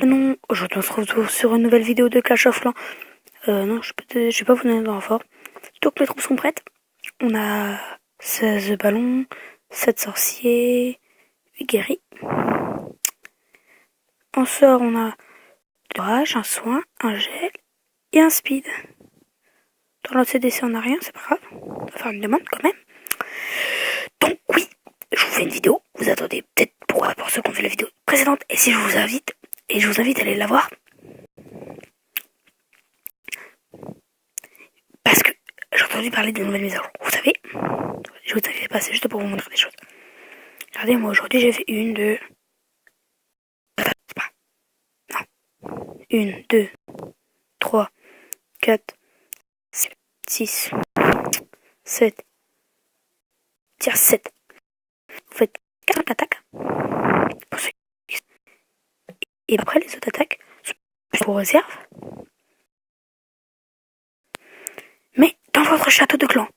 Non, aujourd'hui on se retrouve sur une nouvelle vidéo de Clash of Clans. Non, je vais pas vous donner de renfort. Donc les troupes sont prêtes. On a 16 ballons, 7 sorciers, 8 guerriers. En sort, on a de rage, un soin, un gel et un speed. Dans notre CDC, on n'a rien, c'est pas grave. On va faire une demande quand même. Donc oui, je vous fais une vidéo. Vous attendez peut-être pour ceux qui ont vu la vidéo précédente. Et si je vous invite, à aller la voir. Parce que j'ai entendu parler des nouvelles mises à jour. Vous savez, je vous avais passé juste pour vous montrer des choses. Regardez, moi aujourd'hui j'ai fait une, deux. Non. Une, deux, trois, quatre, six, sept. Tiens, 7. Vous faites 4 attaques. Et après, les autres attaques sont pour réserve. Mais dans votre château de clan.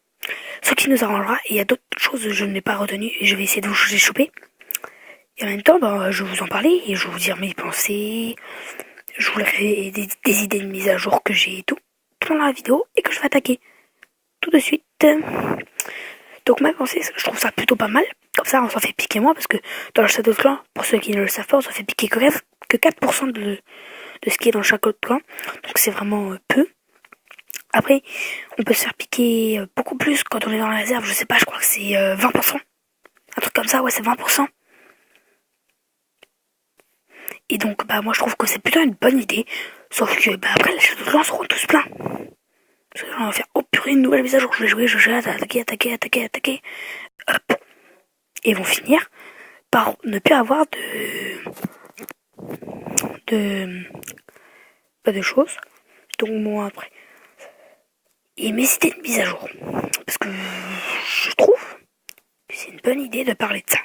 Ce qui nous arrangera. Et il y a d'autres choses que je n'ai pas retenues. Et je vais essayer de vous les choper. Et en même temps, je vais vous en parler. Et je vais vous dire mes pensées. Je vous ferai des idées de mise à jour que j'ai et tout. Dans la vidéo. Et que je vais attaquer. Tout de suite. Donc ma pensée, c'est que je trouve ça plutôt pas mal. Comme ça, on s'en fait piquer moins. Parce que dans le château de clan, pour ceux qui ne le savent pas, on s'en fait piquer que 4% de ce qui est dans le château de clan. Donc c'est vraiment peu. Après, on peut se faire piquer beaucoup plus quand on est dans la réserve. Je sais pas, je crois que c'est 20%. Un truc comme ça, ouais, c'est 20%. Et donc, moi, je trouve que c'est plutôt une bonne idée. Sauf que, après, les châteaux de clan seront tous pleins. Parce que là, on va faire, oh purée, une nouvelle mise à jour. Je vais jouer, attaquer. Hop. Et ils vont finir par ne plus avoir de choses. Donc, moi, après. Et mes idées de mise à jour. Parce que je trouve que c'est une bonne idée de parler de ça.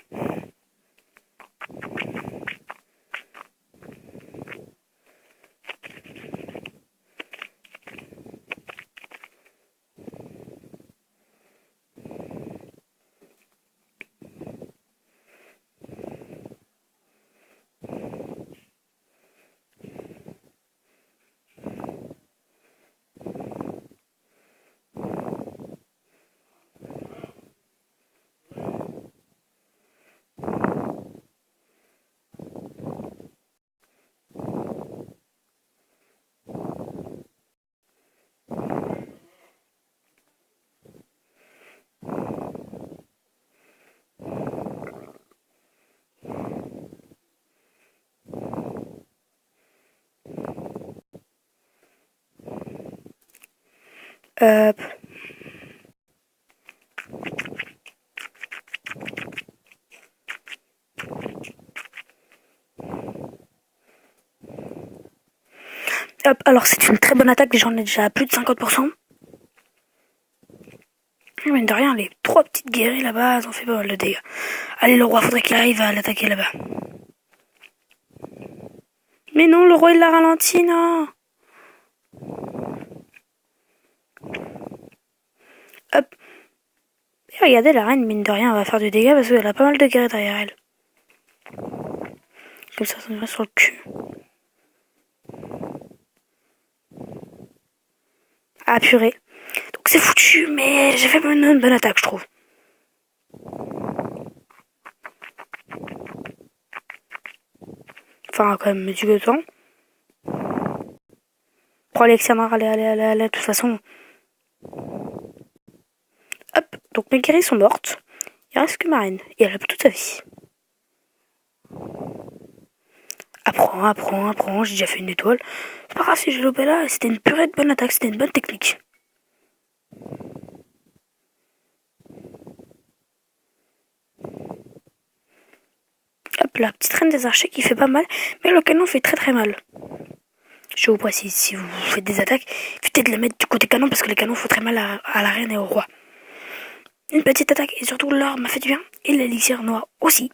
Hop. Hop, alors c'est une très bonne attaque, j'en ai déjà à plus de 50%. Mais de rien, les 3 petites guerriers là-bas, elles ont fait pas mal de dégâts. Allez, le roi, faudrait qu'il arrive à l'attaquer là-bas. Mais non, le roi il l'a ralenti, non. Hop. Et regardez, la reine, mine de rien, elle va faire du dégât parce qu'elle a pas mal de guerriers derrière elle. Comme ça me reste sur le cul. Ah purée. Donc c'est foutu, mais j'ai fait une bonne attaque, je trouve. Enfin, quand même, du peu de temps. Pour Alexandra, allez, de toute façon. Hop, donc mes guerriers sont mortes. Il reste que ma reine. Et elle a toute sa vie. Apprends, j'ai déjà fait une étoile. C'est pas grave si j'ai loupé là, c'était une purée de bonne attaque, c'était une bonne technique. Hop, la petite reine des archers qui fait pas mal, mais le canon fait très mal. Je vous précise, si vous faites des attaques, évitez de les mettre du côté canon parce que les canons font très mal à la reine et au roi. Une petite attaque et surtout l'or m'a fait du bien et l'élixir noir aussi.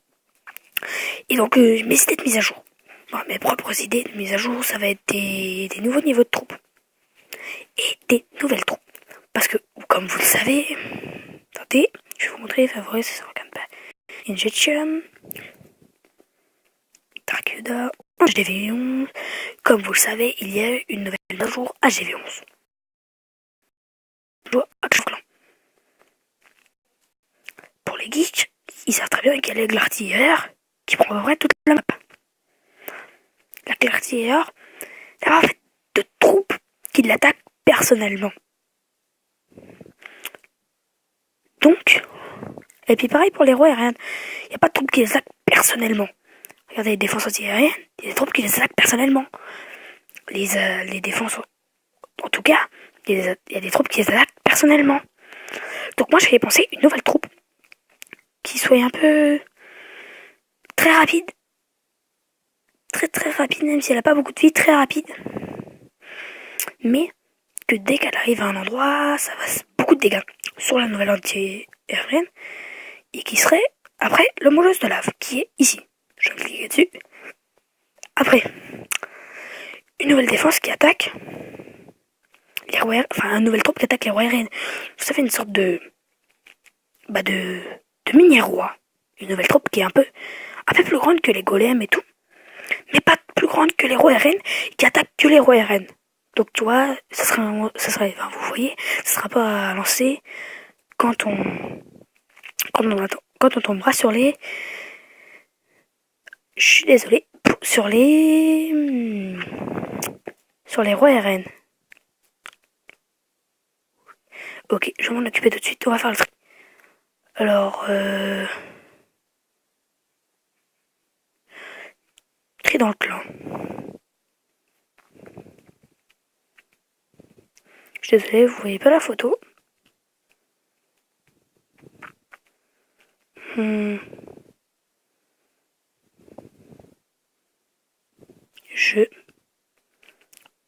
Et donc mes idées de mise à jour. Bon, mes propres idées de mise à jour, ça va être des nouveaux niveaux de troupes et des nouvelles troupes. Parce que, comme vous le savez, attendez, je vais vous montrer les favoris, ça ne regarde pas. Injection, Dark Yoda, HDV11. Comme vous le savez, il y a eu une nouvelle mise à jour HDV11. Pour les geeks, ils savent très bien qu'il y a l'aigle artilleur qui prend à peu près toute la map. L'aigle artilleur, il y a en fait de troupes qui l'attaquent personnellement. Donc, et puis pareil pour les rois aériens, il n'y a pas de troupes qui les attaquent personnellement. Regardez les défenses anti-aériennes, il y a des troupes qui les attaquent personnellement. Les défenses, en tout cas, il y a des troupes qui les attaquent personnellement. Donc moi j'avais pensé une nouvelle troupe qui soit un peu très rapide. Très rapide, même si elle n'a pas beaucoup de vie, très rapide. Mais que dès qu'elle arrive à un endroit, ça va beaucoup de dégâts sur la nouvelle anti-aérienne. Et qui serait, après, le molosse de lave, qui est ici. Je vais cliquer dessus. Après, une nouvelle défense qui attaque les rois, enfin, une nouvelle troupe qui attaque les rois aériennes. Ça fait une sorte de mini-roi. Une nouvelle troupe qui est un peu plus grande que les golems et tout. Mais pas plus grande que les rois aériennes, qui attaquent que les rois aériennes. Donc tu vois, ça serait, enfin, vous voyez, ça sera pas à lancer quand on tombera sur les, je suis désolé, sur les rois aériennes. Ok, je vais m'en occuper tout de suite, on va faire le tri. Alors, tri dans le clan. Je suis désolé, vous voyez pas la photo. Je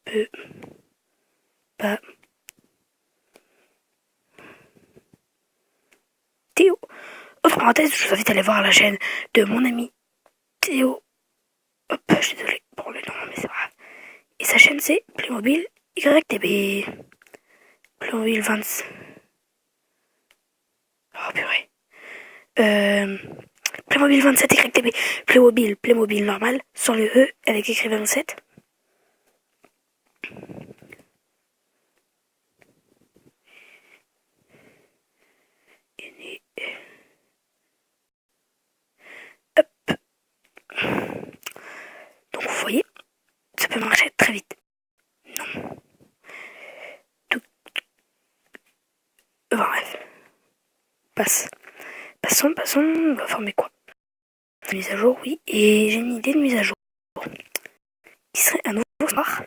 peux pas. Théo. Autre parenthèse, je vous invite à aller voir la chaîne de mon ami Théo. Hop, je suis désolé pour le nom, mais c'est pas grave. Et sa chaîne c'est Playmobil YTB. Playmobil 20. Oh purée. Playmobil 27 YTB. Playmobil normal, sans le E, avec écrit 27. Hop. Donc vous voyez, ça peut marcher très vite. Non. Tout. Bref. Passons, on va former quoi? Mise à jour, oui. Et j'ai une idée de mise à jour. Qui serait un nouveau soir.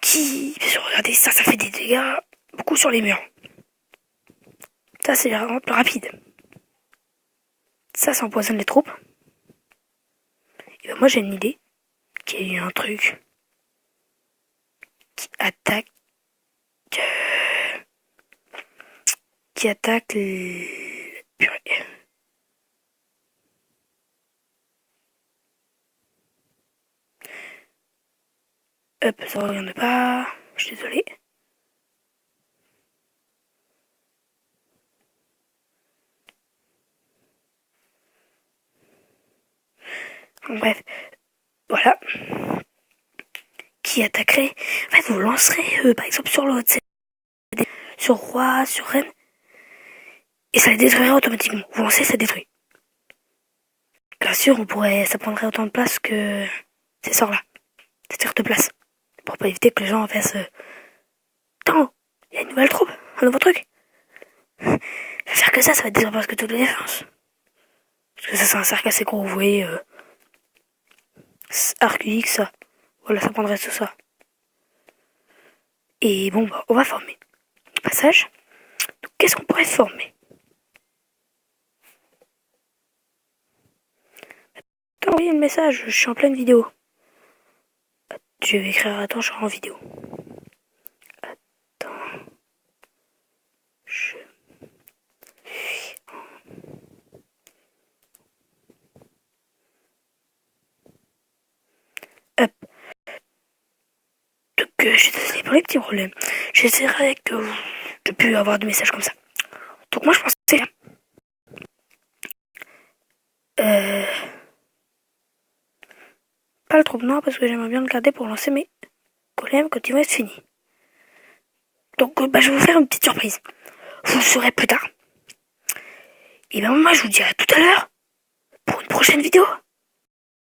Qui, regardez, ça fait des dégâts beaucoup sur les murs. Ça, c'est vraiment plus rapide. Ça empoisonne les troupes. Et ben moi, j'ai une idée. Qu'il y a eu un truc qui attaque. Qui attaque les. Purée. Hop, ça ne regarde pas. Je suis désolé. Bref, voilà. Qui attaquerait. En fait, vous lancerez, par exemple, sur l'autre, sur roi, sur reine, et ça les détruirait automatiquement. Vous lancez, ça détruit. Bien sûr, ça prendrait autant de place que ces sorts-là. Ces tirs de place. Pour pas éviter que les gens fassent. Attends, il y a une nouvelle troupe, un nouveau truc. Je vais faire que ça va détruire presque toutes les défenses. Parce que ça, c'est un cercle assez gros, vous voyez. Arc ça. Voilà, ça prendrait tout ça. Et bon, bah, on va former. Passage. Donc, qu'est-ce qu'on pourrait former? Attends, envoyez le message, je suis en pleine vidéo. Je vais écrire, attends, je suis en vidéo. Attends. Je... Hop. Donc, je suis désolé pour les petits problèmes. J'essaierai de plus avoir de messages comme ça. Donc, moi, je pensais... pas le troupe noir parce que j'aimerais bien le garder pour lancer mes golems quand ils vont être finis. Donc je vais vous faire une petite surprise. Vous le saurez plus tard. Et ben moi je vous dirai tout à l'heure pour une prochaine vidéo.